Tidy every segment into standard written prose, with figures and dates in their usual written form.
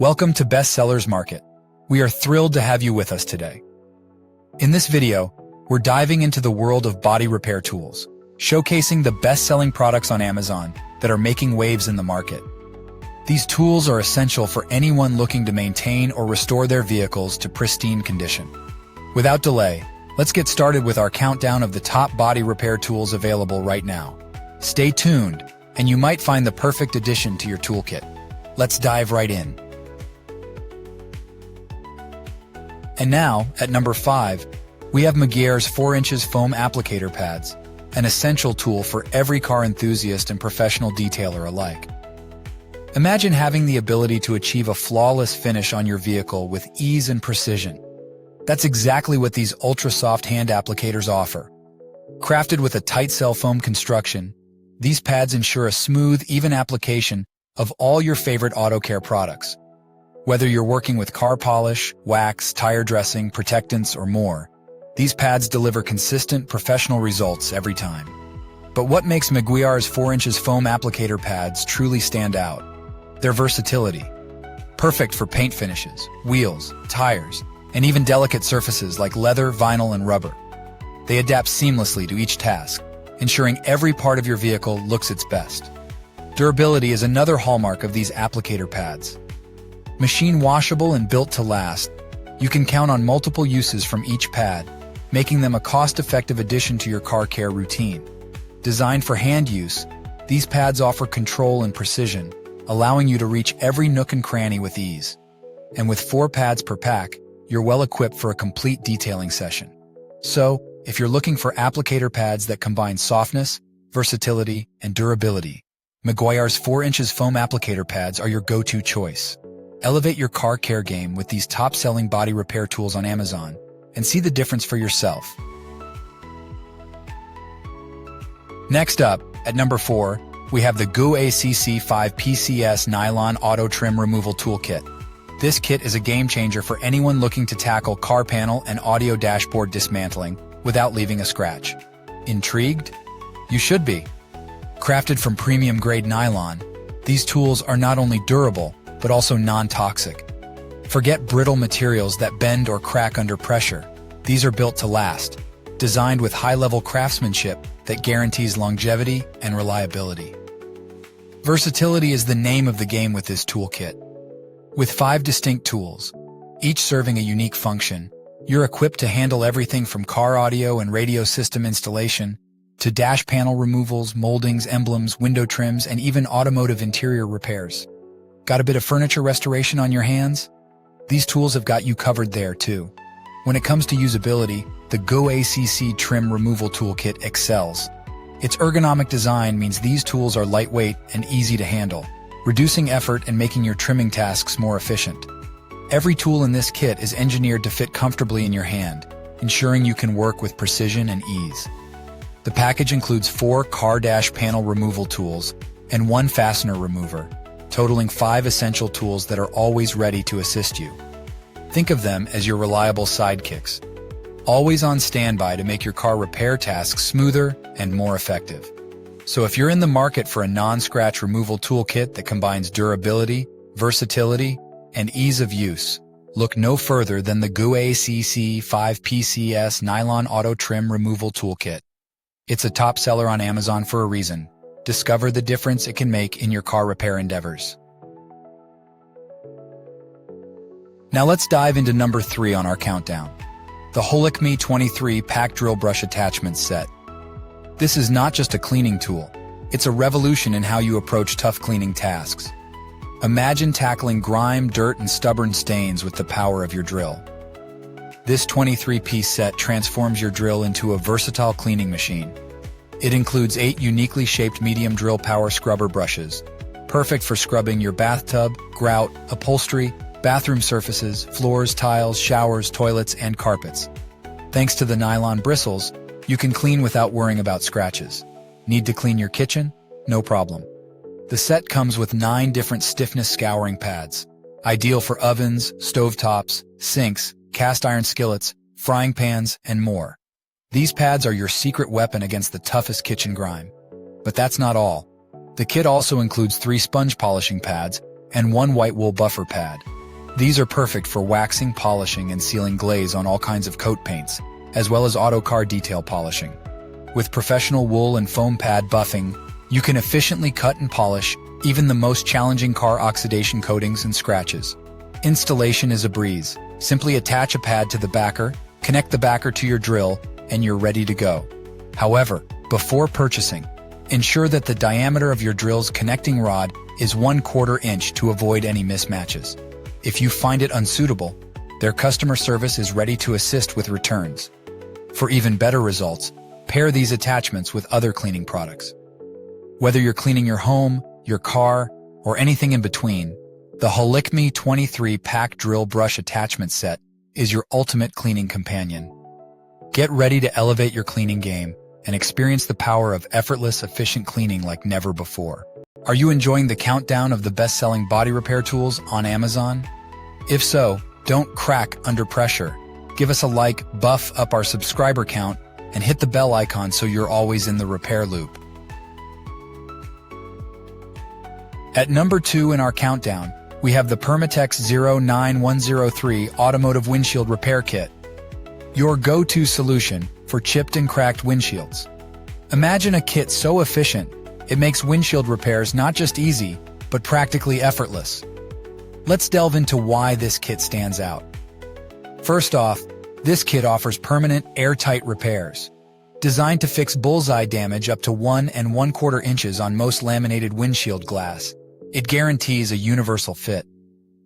Welcome to Bestsellers Market. We are thrilled to have you with us today. In this video, we're diving into the world of body repair tools, showcasing the best-selling products on Amazon that are making waves in the market. These tools are essential for anyone looking to maintain or restore their vehicles to pristine condition. Without delay, let's get started with our countdown of the top body repair tools available right now. Stay tuned, and you might find the perfect addition to your toolkit. Let's dive right in. And now, at number 5, we have Meguiar's 4-inch foam applicator pads, an essential tool for every car enthusiast and professional detailer alike. Imagine having the ability to achieve a flawless finish on your vehicle with ease and precision. That's exactly what these ultra-soft hand applicators offer. Crafted with a tight cell foam construction, these pads ensure a smooth, even application of all your favorite auto care products. Whether you're working with car polish, wax, tire dressing, protectants, or more, these pads deliver consistent, professional results every time. But what makes Meguiar's 4-inch foam applicator pads truly stand out? Their versatility. Perfect for paint finishes, wheels, tires, and even delicate surfaces like leather, vinyl, and rubber. They adapt seamlessly to each task, ensuring every part of your vehicle looks its best. Durability is another hallmark of these applicator pads. Machine washable and built to last, you can count on multiple uses from each pad, making them a cost-effective addition to your car care routine. Designed for hand use, these pads offer control and precision, allowing you to reach every nook and cranny with ease. And with 4 pads per pack, you're well equipped for a complete detailing session. So, if you're looking for applicator pads that combine softness, versatility, and durability, Meguiar's 4-inch foam applicator pads are your go-to choice. Elevate your car care game with these top-selling body repair tools on Amazon and see the difference for yourself. Next up, at number 4, we have the GOOACC 5PCS Nylon Auto Trim Removal Toolkit. This kit is a game-changer for anyone looking to tackle car panel and audio dashboard dismantling without leaving a scratch. Intrigued? You should be. Crafted from premium-grade nylon, these tools are not only durable, but also non-toxic. Forget brittle materials that bend or crack under pressure. These are built to last, designed with high-level craftsmanship that guarantees longevity and reliability. Versatility is the name of the game with this toolkit. With 5 distinct tools, each serving a unique function, you're equipped to handle everything from car audio and radio system installation to dash panel removals, moldings, emblems, window trims, and even automotive interior repairs. Got a bit of furniture restoration on your hands? These tools have got you covered there too. When it comes to usability, the GOOACC Trim Removal Toolkit excels. Its ergonomic design means these tools are lightweight and easy to handle, reducing effort and making your trimming tasks more efficient. Every tool in this kit is engineered to fit comfortably in your hand, ensuring you can work with precision and ease. The package includes 4 car dash panel removal tools and 1 fastener remover, totaling 5 essential tools that are always ready to assist you. Think of them as your reliable sidekicks, always on standby to make your car repair tasks smoother and more effective. So if you're in the market for a non-scratch removal toolkit that combines durability, versatility, and ease of use, look no further than the GOOACC 5PCS Nylon Auto Trim Removal Toolkit. It's a top seller on Amazon for a reason. Discover the difference it can make in your car repair endeavors. Now let's dive into number 3 on our countdown. The Holikme 23 Pack Drill Brush Attachment Set. This is not just a cleaning tool. It's a revolution in how you approach tough cleaning tasks. Imagine tackling grime, dirt, and stubborn stains with the power of your drill. This 23-piece set transforms your drill into a versatile cleaning machine. It includes 8 uniquely shaped medium drill power scrubber brushes, perfect for scrubbing your bathtub, grout, upholstery, bathroom surfaces, floors, tiles, showers, toilets, and carpets. Thanks to the nylon bristles, you can clean without worrying about scratches. Need to clean your kitchen? No problem. The set comes with 9 different stiffness scouring pads, ideal for ovens, stovetops, sinks, cast iron skillets, frying pans, and more. These pads are your secret weapon against the toughest kitchen grime. But that's not all. The kit also includes 3 sponge polishing pads and 1 white wool buffer pad. These are perfect for waxing, polishing, and sealing glaze on all kinds of coat paints, as well as auto car detail polishing. With professional wool and foam pad buffing, you can efficiently cut and polish even the most challenging car oxidation coatings and scratches. Installation is a breeze. Simply attach a pad to the backer, connect the backer to your drill, and you're ready to go. However, before purchasing, ensure that the diameter of your drill's connecting rod is 1/4 inch to avoid any mismatches. If you find it unsuitable, their customer service is ready to assist with returns. For even better results, pair these attachments with other cleaning products. Whether you're cleaning your home, your car, or anything in between, the Holikme 23-pack drill brush attachment set is your ultimate cleaning companion. Get ready to elevate your cleaning game and experience the power of effortless, efficient cleaning like never before. Are you enjoying the countdown of the best-selling body repair tools on Amazon? If so, don't crack under pressure. Give us a like, buff up our subscriber count, and hit the bell icon so you're always in the repair loop. At number 2 in our countdown, we have the Permatex 09103 Automotive Windshield Repair Kit, your go-to solution for chipped and cracked windshields. Imagine a kit so efficient, it makes windshield repairs not just easy, but practically effortless. Let's delve into why this kit stands out. First off, this kit offers permanent, airtight repairs. Designed to fix bullseye damage up to 1 1/4 inches on most laminated windshield glass, it guarantees a universal fit.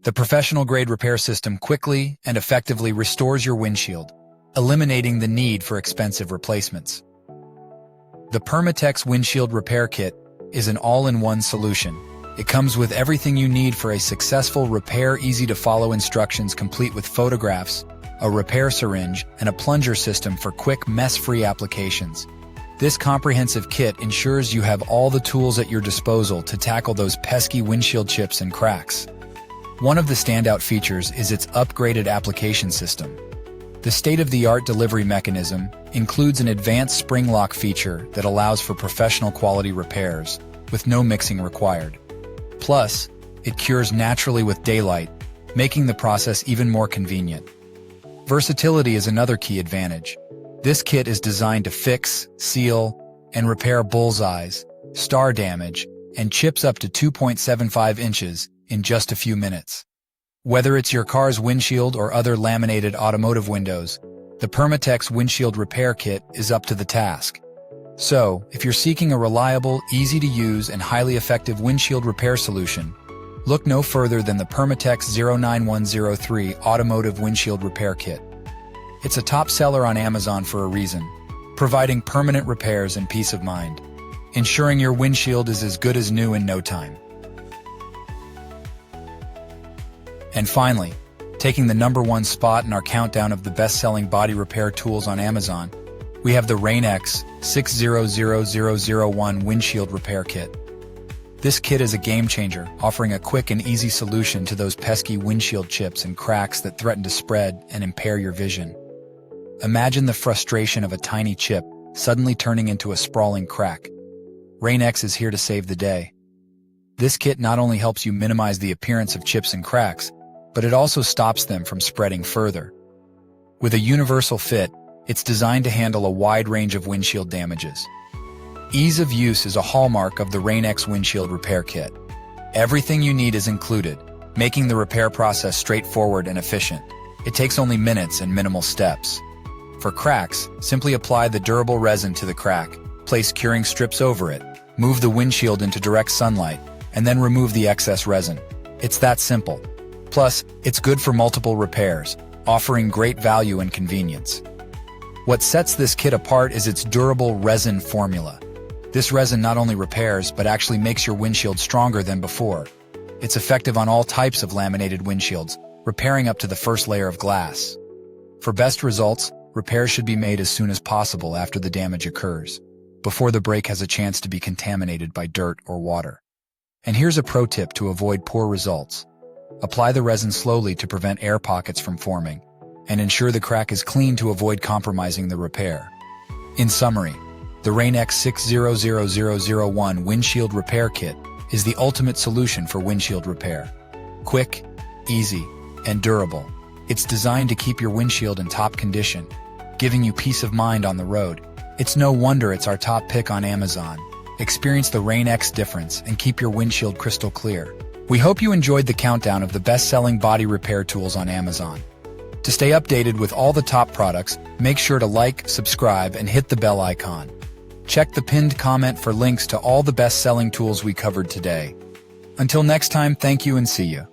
The professional-grade repair system quickly and effectively restores your windshield, eliminating the need for expensive replacements. The Permatex Windshield Repair Kit is an all-in-one solution. It comes with everything you need for a successful repair, easy-to-follow instructions complete with photographs, a repair syringe, and a plunger system for quick, mess-free applications. This comprehensive kit ensures you have all the tools at your disposal to tackle those pesky windshield chips and cracks. One of the standout features is its upgraded application system. The state-of-the-art delivery mechanism includes an advanced spring lock feature that allows for professional quality repairs, with no mixing required. Plus, it cures naturally with daylight, making the process even more convenient. Versatility is another key advantage. This kit is designed to fix, seal, and repair bullseyes, star damage, and chips up to 2.75 inches in just a few minutes. Whether it's your car's windshield or other laminated automotive windows, the Permatex Windshield Repair Kit is up to the task. So, if you're seeking a reliable, easy-to-use, and highly effective windshield repair solution, look no further than the Permatex 09103 Automotive Windshield Repair Kit. It's a top seller on Amazon for a reason, providing permanent repairs and peace of mind, ensuring your windshield is as good as new in no time. And finally, taking the number 1 spot in our countdown of the best-selling body repair tools on Amazon, we have the Rain-X 600001 Windshield Repair Kit. This kit is a game-changer, offering a quick and easy solution to those pesky windshield chips and cracks that threaten to spread and impair your vision. Imagine the frustration of a tiny chip suddenly turning into a sprawling crack. Rain-X is here to save the day. This kit not only helps you minimize the appearance of chips and cracks, but it also stops them from spreading further. With a universal fit, it's designed to handle a wide range of windshield damages. Ease of use is a hallmark of the Rain-X Windshield Repair Kit. Everything you need is included, making the repair process straightforward and efficient. It takes only minutes and minimal steps. For cracks, simply apply the durable resin to the crack, place curing strips over it, move the windshield into direct sunlight, and then remove the excess resin. It's that simple. Plus, it's good for multiple repairs, offering great value and convenience. What sets this kit apart is its durable resin formula. This resin not only repairs, but actually makes your windshield stronger than before. It's effective on all types of laminated windshields, repairing up to the first layer of glass. For best results, repairs should be made as soon as possible after the damage occurs, before the break has a chance to be contaminated by dirt or water. And here's a pro tip to avoid poor results. Apply the resin slowly to prevent air pockets from forming, and ensure the crack is clean to avoid compromising the repair. In summary, the Rain-X 600001 Windshield Repair Kit is the ultimate solution for windshield repair. Quick, easy, and durable. It's designed to keep your windshield in top condition, giving you peace of mind on the road. It's no wonder it's our top pick on Amazon. Experience the Rain-X difference and keep your windshield crystal clear. We hope you enjoyed the countdown of the best-selling body repair tools on Amazon. To stay updated with all the top products, make sure to like, subscribe, and hit the bell icon. Check the pinned comment for links to all the best-selling tools we covered today. Until next time, thank you and see you.